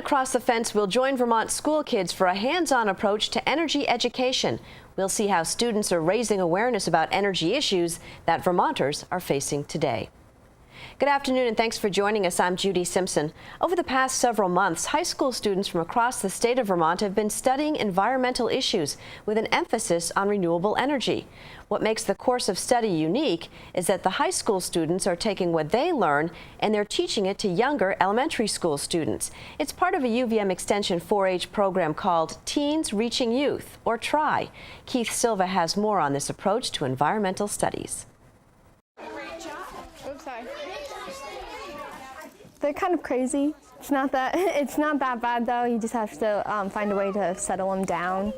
Across the Fence will join Vermont school kids for a hands-on approach to energy education. We'll see how students are raising awareness about energy issues that Vermonters are facing today. Good afternoon and thanks for joining us. I'm Judy Simpson. Over the past several months, high school students from across the state of Vermont have been studying environmental issues with an emphasis on renewable energy. What makes the course of study unique is that the high school students are taking what they learn and they're teaching it to younger elementary school students. It's part of a UVM Extension 4-H program called Teens Reaching Youth, or TRY. Keith Silva has more on this approach to environmental studies. They're kind of crazy. It's not that bad though. You just have to find a way to settle them down.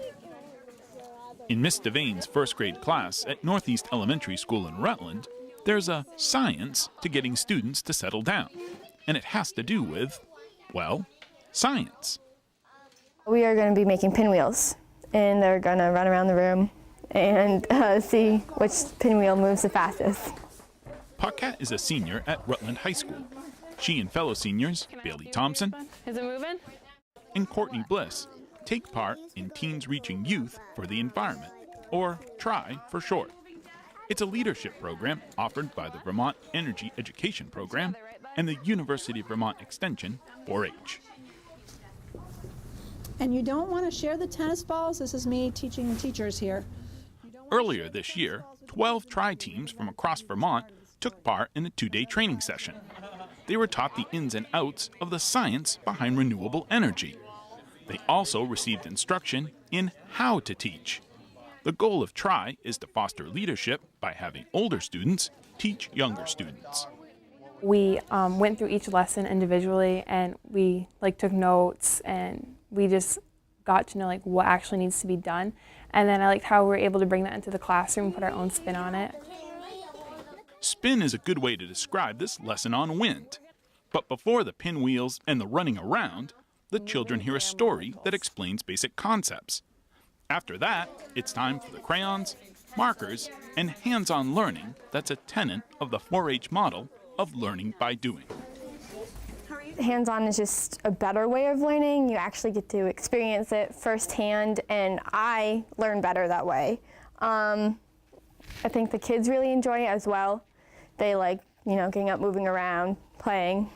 In Miss Devane's first grade class at Northeast Elementary School in Rutland, there's a science to getting students to settle down. And it has to do with, well, science. We are going to be making pinwheels, and they're going to run around the room and see which pinwheel moves the fastest. Paquette is a senior at Rutland High School. She and fellow seniors, Bailey Thompson and Courtney Bliss, take part in Teens Reaching Youth for the Environment, or TRY for short. It's a leadership program offered by the Vermont Energy Education Program and the University of Vermont Extension 4-H. And you don't want to share the tennis balls. This is me teaching teachers here. Earlier this year, 12 TRY teams from across Vermont took part in a 2-day training session. They were taught the ins and outs of the science behind renewable energy. They also received instruction in how to teach. The goal of TRY is to foster leadership by having older students teach younger students. We went through each lesson individually, and we took notes, and we just got to know what actually needs to be done. And then I liked how we were able to bring that into the classroom and put our own spin on it. Spin is a good way to describe this lesson on wind. But before the pinwheels and the running around, the children hear a story that explains basic concepts. After that, it's time for the crayons, markers, and hands-on learning that's a tenet of the 4-H model of learning by doing. Hands-on is just a better way of learning. You actually get to experience it firsthand, and I learn better that way. I think the kids really enjoy it as well. They like, getting up, moving around, playing,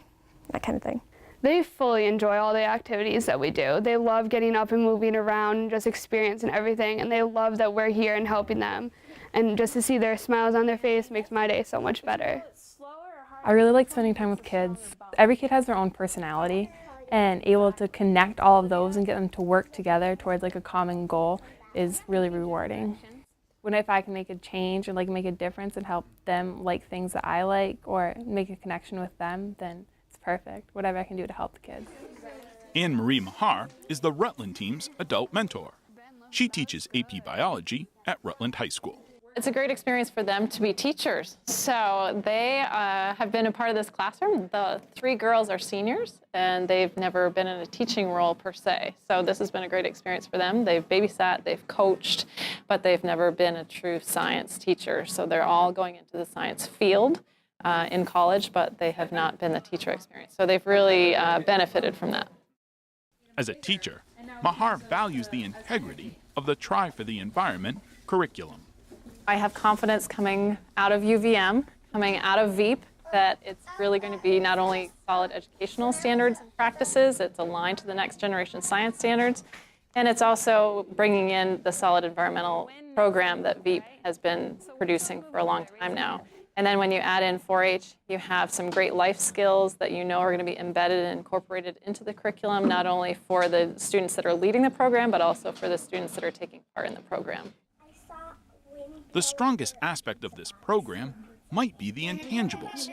that kind of thing. They fully enjoy all the activities that we do. They love getting up and moving around and just experiencing everything, and they love that we're here and helping them. And just to see their smiles on their face makes my day so much better. I really like spending time with kids. Every kid has their own personality, and able to connect all of those and get them to work together towards a common goal is really rewarding. If I can make a change or make a difference and help them like things that I like or make a connection with them, then it's perfect. Whatever I can do to help the kids. Anne-Marie Mahar is the Rutland team's adult mentor. She teaches AP Biology at Rutland High School. It's a great experience for them to be teachers. So they have been a part of this classroom. The 3 girls are seniors, and they've never been in a teaching role per se. So this has been a great experience for them. They've babysat, they've coached, but they've never been a true science teacher. So they're all going into the science field in college, but they have not been the teacher experience. So they've really benefited from that. As a teacher, Mahar values the integrity of the Try for the Environment curriculum. I have confidence coming out of UVM, coming out of VEEP, that it's really going to be not only solid educational standards and practices, it's aligned to the next generation science standards, and it's also bringing in the solid environmental program that VEEP has been producing for a long time now. And then when you add in 4-H, you have some great life skills that are going to be embedded and incorporated into the curriculum, not only for the students that are leading the program, but also for the students that are taking part in the program. The strongest aspect of this program might be the intangibles,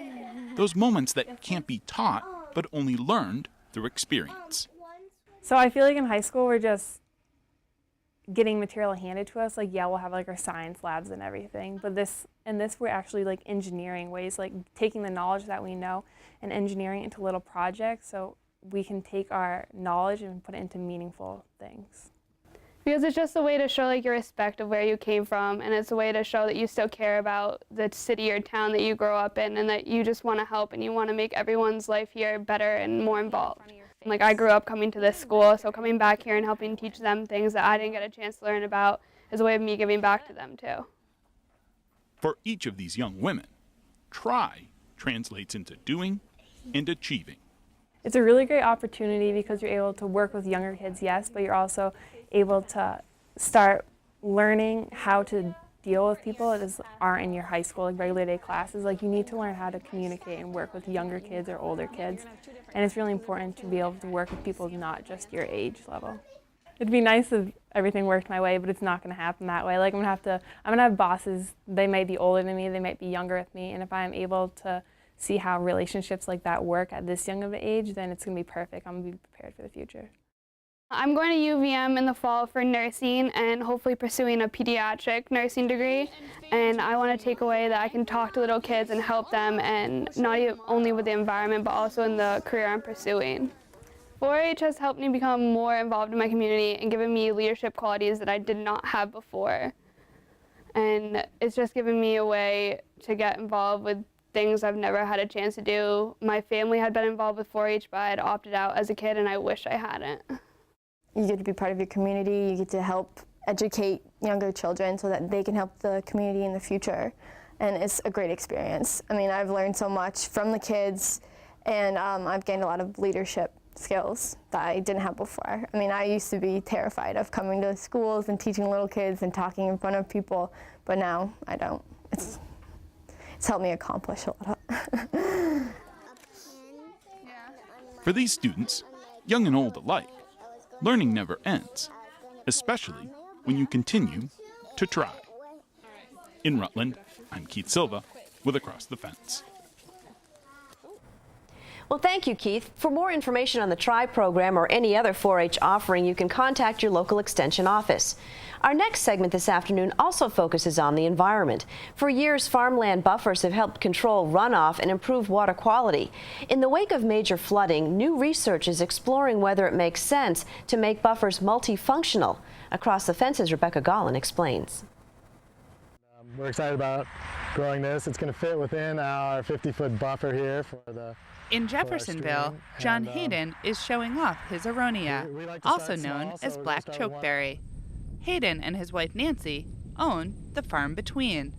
those moments that can't be taught but only learned through experience. So I feel in high school we're just getting material handed to us. We'll have our science labs and everything, but this we're actually engineering ways, taking the knowledge that we know and engineering it into little projects so we can take our knowledge and put it into meaningful things. Because it's just a way to show your respect of where you came from, and it's a way to show that you still care about the city or town that you grow up in, and that you just want to help and you want to make everyone's life here better and more involved. Like, I grew up coming to this school, so coming back here and helping teach them things that I didn't get a chance to learn about is a way of me giving back to them too. For each of these young women, try translates into doing and achieving. It's a really great opportunity because you're able to work with younger kids, yes, but you're also able to start learning how to deal with people that aren't in your high school, like regular day classes. Like, you need to learn how to communicate and work with younger kids or older kids. And it's really important to be able to work with people not just your age level. It'd be nice if everything worked my way, but it's not going to happen that way. Like, I'm gonna have bosses. They might be older than me, they might be younger with me, and if I'm able to see how relationships like that work at this young of an age, then it's going to be perfect. I'm going to be prepared for the future. I'm going to UVM in the fall for nursing and hopefully pursuing a pediatric nursing degree. And I want to take away that I can talk to little kids and help them, and not only with the environment, but also in the career I'm pursuing. 4-H has helped me become more involved in my community and given me leadership qualities that I did not have before. And it's just given me a way to get involved with things I've never had a chance to do. My family had been involved with 4-H, but I had opted out as a kid, and I wish I hadn't. You get to be part of your community, you get to help educate younger children so that they can help the community in the future. And it's a great experience. I mean, I've learned so much from the kids, and I've gained a lot of leadership skills that I didn't have before. I mean, I used to be terrified of coming to schools and teaching little kids and talking in front of people, but now I don't. It's helped me accomplish a lot. For these students, young and old alike, learning never ends, especially when you continue to try. In Rutland, I'm Keith Silva with Across the Fence. Well, thank you, Keith. For more information on the TRI program or any other 4-H offering, you can contact your local extension office. Our next segment this afternoon also focuses on the environment. For years, farmland buffers have helped control runoff and improve water quality. In the wake of major flooding, new research is exploring whether it makes sense to make buffers multifunctional. Across the Fence's Rebecca Gollin explains. We're excited about growing this. It's going to fit within our 50-foot buffer here for the In Jeffersonville, John Hayden is showing off his aronia, also known as black chokeberry. Hayden and his wife Nancy own the farm between.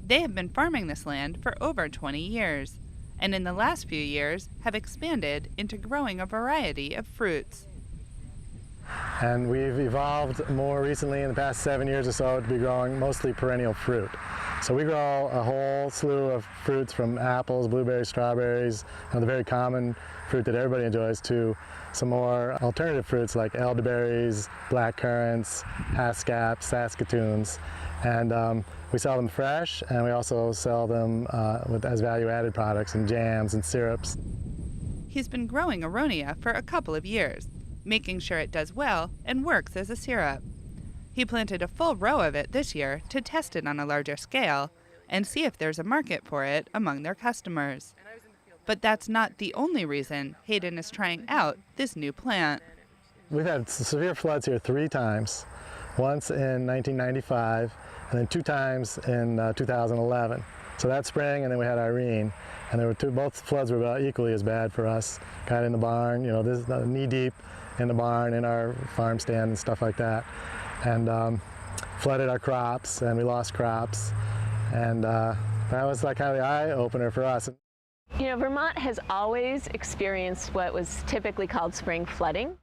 They have been farming this land for over 20 years, and in the last few years have expanded into growing a variety of fruits. And we've evolved more recently in the past 7 years or so to be growing mostly perennial fruit. So we grow a whole slew of fruits, from apples, blueberries, strawberries, the very common fruit that everybody enjoys, to some more alternative fruits like elderberries, black currants, haskaps, saskatoons. And we sell them fresh, and we also sell them as value-added products and jams and syrups. He's been growing aronia for a couple of years, making sure it does well and works as a syrup. He planted a full row of it this year to test it on a larger scale and see if there's a market for it among their customers. But that's not the only reason Hayden is trying out this new plant. We've had severe floods here 3 times, once in 1995 and then 2 times in 2011. So that spring, and then we had Irene, and there were both floods were about equally as bad for us. Got in the barn, this is knee deep in the barn, in our farm stand and stuff like that, and flooded our crops, and we lost crops, and that was like kind of the eye-opener for us. Vermont has always experienced what was typically called spring flooding.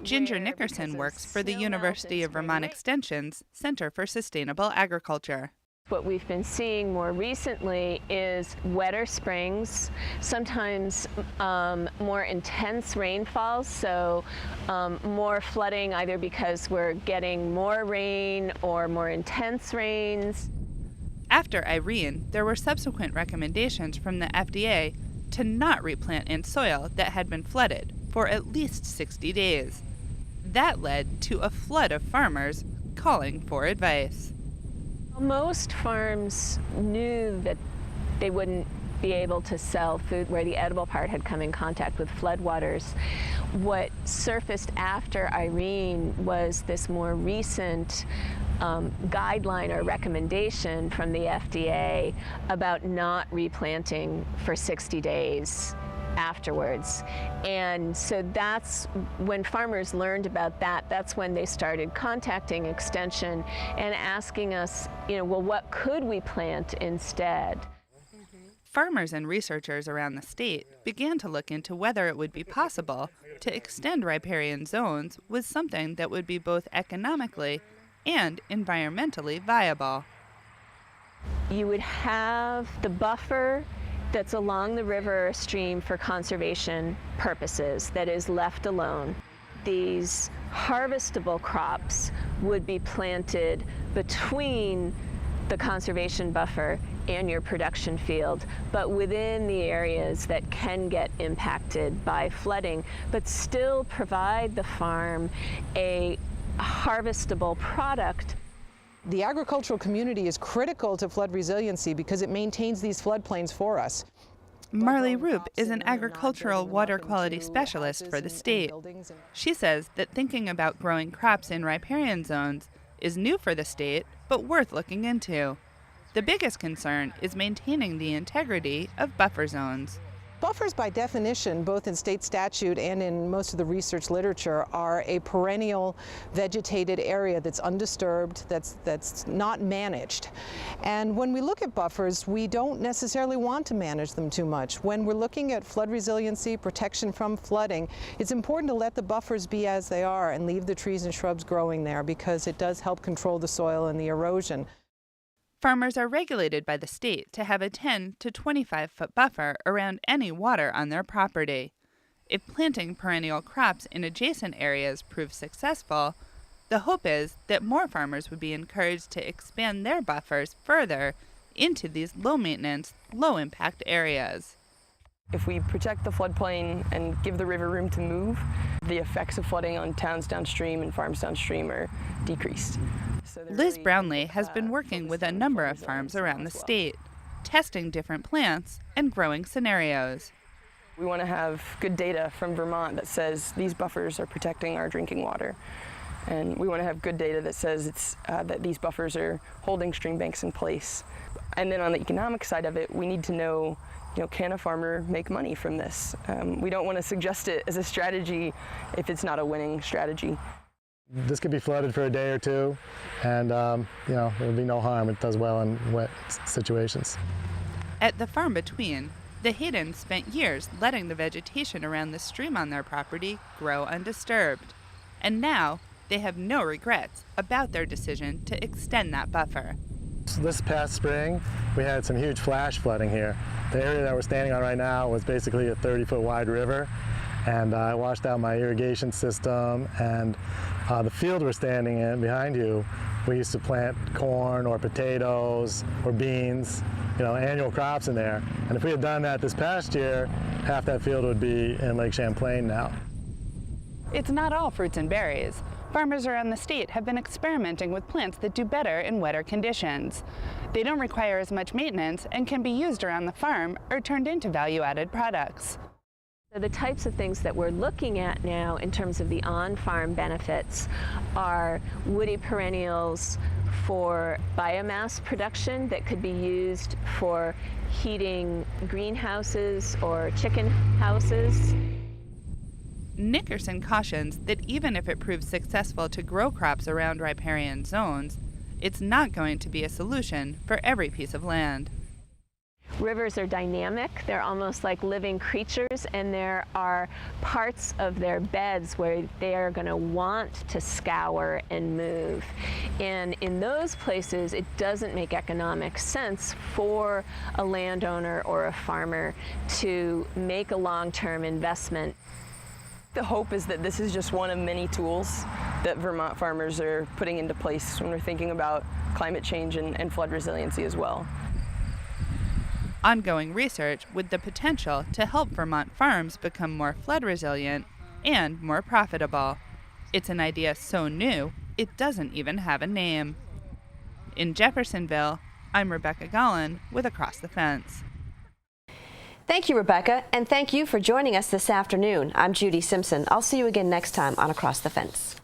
Ginger Nickerson works for the University of Vermont Extension's Center for Sustainable Agriculture. What we've been seeing more recently is wetter springs, sometimes more intense rainfalls, so more flooding either because we're getting more rain or more intense rains. After Irene, there were subsequent recommendations from the FDA to not replant in soil that had been flooded for at least 60 days. That led to a flood of farmers calling for advice. Most farms knew that they wouldn't be able to sell food where the edible part had come in contact with floodwaters. What surfaced after Irene was this more recent guideline or recommendation from the FDA about not replanting for 60 days afterwards. And so that's when farmers learned about that, that's when they started contacting Extension and asking us, well, what could we plant instead? Farmers and researchers around the state began to look into whether it would be possible to extend riparian zones with something that would be both economically and environmentally viable. You would have the buffer that's along the river or stream for conservation purposes that is left alone. These harvestable crops would be planted between the conservation buffer and your production field, but within the areas that can get impacted by flooding, but still provide the farm a harvestable product. The agricultural community is critical to flood resiliency because it maintains these floodplains for us. Marley Roop is an agricultural water quality specialist for the state. She says that thinking about growing crops in riparian zones is new for the state, but worth looking into. The biggest concern is maintaining the integrity of buffer zones. Buffers, by definition, both in state statute and in most of the research literature, are a perennial vegetated area that's undisturbed, that's not managed. And when we look at buffers, we don't necessarily want to manage them too much. When we're looking at flood resiliency, protection from flooding, it's important to let the buffers be as they are and leave the trees and shrubs growing there because it does help control the soil and the erosion. Farmers are regulated by the state to have a 10 to 25-foot buffer around any water on their property. If planting perennial crops in adjacent areas proves successful, the hope is that more farmers would be encouraged to expand their buffers further into these low-maintenance, low-impact areas. If we protect the floodplain and give the river room to move, the effects of flooding on towns downstream and farms downstream are decreased. Liz Brownlee has been working with a number of farms around the state, testing different plants and growing scenarios. We want to have good data from Vermont that says these buffers are protecting our drinking water. And we want to have good data that says that these buffers are holding stream banks in place. And then on the economic side of it, we need to know, can a farmer make money from this? We don't want to suggest it as a strategy if it's not a winning strategy. This could be flooded for a day or two, and there would be no harm. It does well in wet situations. At the farm between, the Haydens spent years letting the vegetation around the stream on their property grow undisturbed. And now, they have no regrets about their decision to extend that buffer. So this past spring, we had some huge flash flooding here. The area that we're standing on right now was basically a 30-foot wide river, and I washed out my irrigation system, and the field we're standing in behind you, we used to plant corn or potatoes or beans, annual crops in there. And if we had done that this past year, half that field would be in Lake Champlain now. It's not all fruits and berries. Farmers around the state have been experimenting with plants that do better in wetter conditions. They don't require as much maintenance and can be used around the farm or turned into value-added products. So the types of things that we're looking at now in terms of the on-farm benefits are woody perennials for biomass production that could be used for heating greenhouses or chicken houses. Nickerson cautions that even if it proves successful to grow crops around riparian zones, it's not going to be a solution for every piece of land. Rivers are dynamic, they're almost like living creatures, and there are parts of their beds where they are going to want to scour and move. And in those places, it doesn't make economic sense for a landowner or a farmer to make a long-term investment. The hope is that this is just one of many tools that Vermont farmers are putting into place when we're thinking about climate change and flood resiliency as well. Ongoing research with the potential to help Vermont farms become more flood resilient and more profitable. It's an idea so new, it doesn't even have a name. In Jeffersonville, I'm Rebecca Gollin with Across the Fence. Thank you, Rebecca, and thank you for joining us this afternoon. I'm Judy Simpson. I'll see you again next time on Across the Fence.